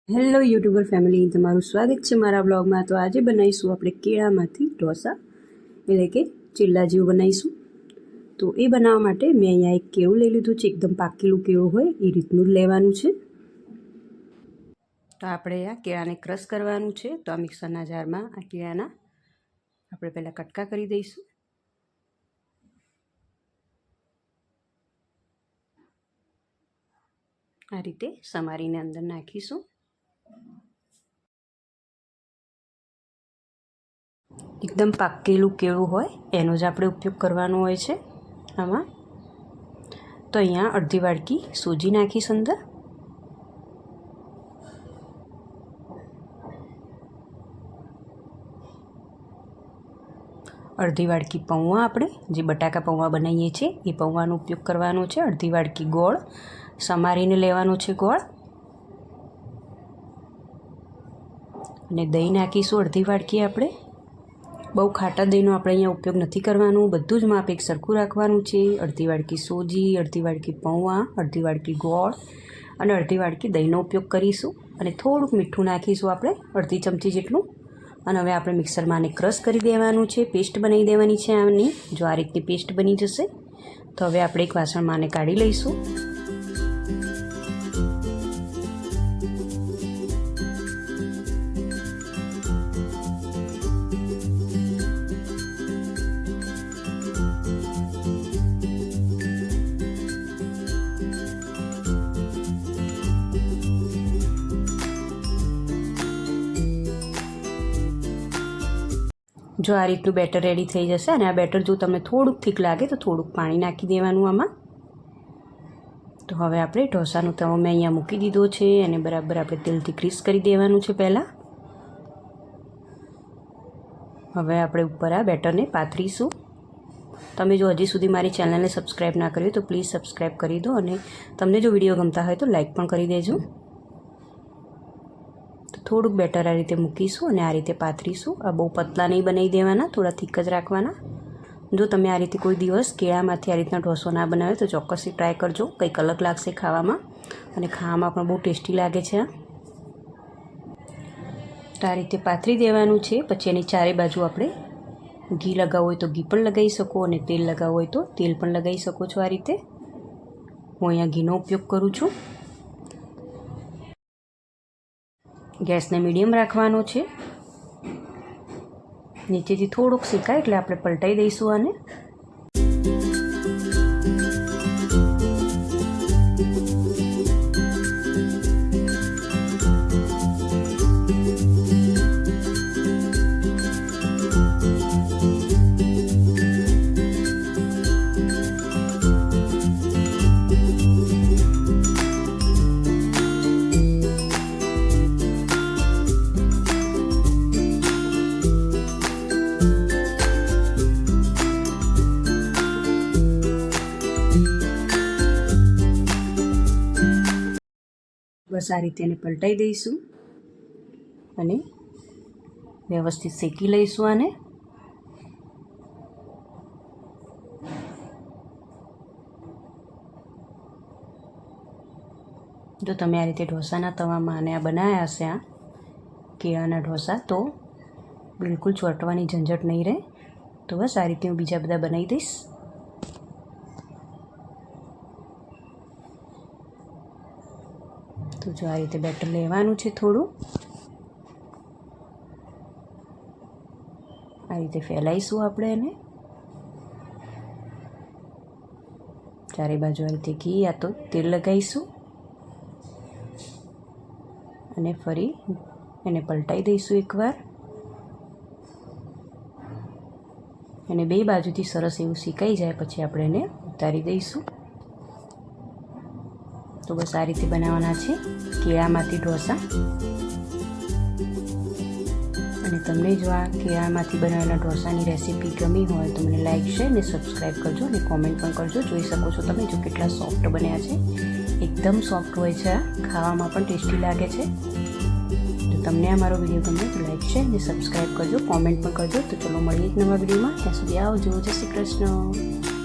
Hello YouTuber family, તમારું સ્વાગત છે મારા બ્લોગમાં। તો આજે બનાવીશું આપણે કેળામાંથી ઢોસા, એટલે કે ચીલા જેવું બનાવીશું। તો એ બનાવવા માટે મેં અહીંયા એક કેળું લઈ લીધું છે, એકદમ પાકેલું કેળું હોય એ રીતનું જ લેવાનું છે। તો આપણે આ કેળાને ક્રશ કરવાનું છે। તો આ મિક્સરના જારમાં આ કેળાના આપણે પહેલાં કટકા કરી દઈશું। આ રીતે સમારીને અંદર નાખીશું। એકદમ પાકેલું કેળું હોય એનો જ આપણે ઉપયોગ કરવાનો હોય છે આમાં। તો અહીંયા અડધી વાડકી સૂજી નાખીશ અંદર, અડધી વાડકી પૌવા, આપણે જે બટાકા પૌવા બનાવીએ છીએ એ પૌવાનો ઉપયોગ કરવાનો છે। અડધી વાડકી ગોળ સમારીને લેવાનો છે ગોળ, અને દહીં નાખીશું અડધી વાડકી। આપણે બહુ ખાટા દહીંનો આપણે અહીંયા ઉપયોગ નથી કરવાનો, બધું જ માપ એક સરખું રાખવાનું છે। અડધી વાડકી સૂજી, અડધી વાડકી પૌવા, અડધી વાડકી ગોળ અને અડધી વાડકી દહીંનો ઉપયોગ કરીશું, અને થોડુંક મીઠું નાખીશું આપણે અડધી ચમચી જેટલું। અને હવે આપણે મિક્સરમાં આને ક્રશ કરી દેવાનું છે, પેસ્ટ બનાવી દેવાની છે આની। જો આ રીતની પેસ્ટ બની જશે તો હવે આપણે એક વાસણમાં આને કાઢી લઈશું। જો આ રીતનું બેટર રેડી થઈ જશે, અને આ બેટર જો તમને થોડુંક થીક લાગે તો થોડુંક પાણી નાખી દેવાનું આમાં। તો હવે આપણે ઢોસાનો તવો મેં અહીંયા મૂકી દીધો છે, અને બરાબર આપણે તેલથી ગ્રીસ કરી દેવાનું છે પહેલાં। હવે આપણે ઉપર આ બેટરને પાથરીશું। તમે જો હજી સુધી મારી ચેનલને સબસ્ક્રાઈબ ના કરી હોય તો પ્લીઝ સબસ્ક્રાઈબ કરી દો, અને તમને જો વિડીયો ગમતા હોય તો લાઈક પણ કરી દેજો। થોડુંક બેટર આ રીતે મૂકીશું અને આ રીતે પાથરીશું। આ બહુ પતલા નહીં બનાવી દેવાના, થોડા થીક જ રાખવાના। જો તમે આ રીતે કોઈ દિવસ કેળામાંથી આ રીતના ઢોસો ના બનાવ્યો તો ચોક્કસથી ટ્રાય કરજો, કંઈક અલગ લાગશે ખાવામાં, અને ખાવામાં પણ બહુ ટેસ્ટી લાગે છે। તો આ રીતે પાથરી દેવાનું છે। પછી એની ચારે બાજુ આપણે ઘી લગાવવું હોય તો ઘી પણ લગાવી શકો, અને તેલ લગાવવું હોય તો તેલ પણ લગાવી શકો છો। આ રીતે હું અહીંયા ઘીનો ઉપયોગ કરું છું। ગેસને મીડિયમ રાખવાનો છે, નીચેથી થોડુંક શેકાય એટલે આપણે પલટાઈ દઈશું આને। બસ આ રીતે એને પલટાઈ દઈશું અને વ્યવસ્થિત શેકી લઈશું આને। જો તમે આ રીતે ઢોસાના તવામાં આને આ બનાવ્યા હશે, આ કેળાના ઢોસા, તો બિલકુલ ચોંટવાની ઝંઝટ નહીં રહે। તો બસ આ રીતે હું બીજા બધા બનાવી દઈશ। તો જો આ રીતે બેટર લેવાનું છે, થોડું આ રીતે ફેલાઈશું આપણે એને। ચારે બાજુ આ રીતે ઘી યા તો તેલ લગાવીશું, અને ફરી એને પલટાઈ દઈશું એકવાર, અને બે બાજુથી સરસ એવું શેકાઈ જાય પછી આપણે એને ઉતારી દઈશું। તો બસ આ રીતે બનાવવાના છે કેળામાંથી ઢોસા। અને તમને જો આ કેળામાંથી બનાવેલા ઢોસાની રેસીપી ગમી હોય તો મને લાઈક, શેર અને સબસ્ક્રાઈબ કરજો, અને કોમેન્ટ પણ કરજો। જોઈ શકો છો તમે જો કેટલા સોફ્ટ બન્યા છે, એકદમ સોફ્ટ હોય છે, આ ખાવામાં પણ ટેસ્ટી લાગે છે। જો તમને આ મારો વિડીયો ગમે તો લાઈક, શેર અને સબસ્ક્રાઈબ કરજો, કોમેન્ટ પણ કરજો। તો ચલો મળીએ એક નવા વિડીયોમાં, ત્યાં સુધી આવજો, જય શ્રી કૃષ્ણ।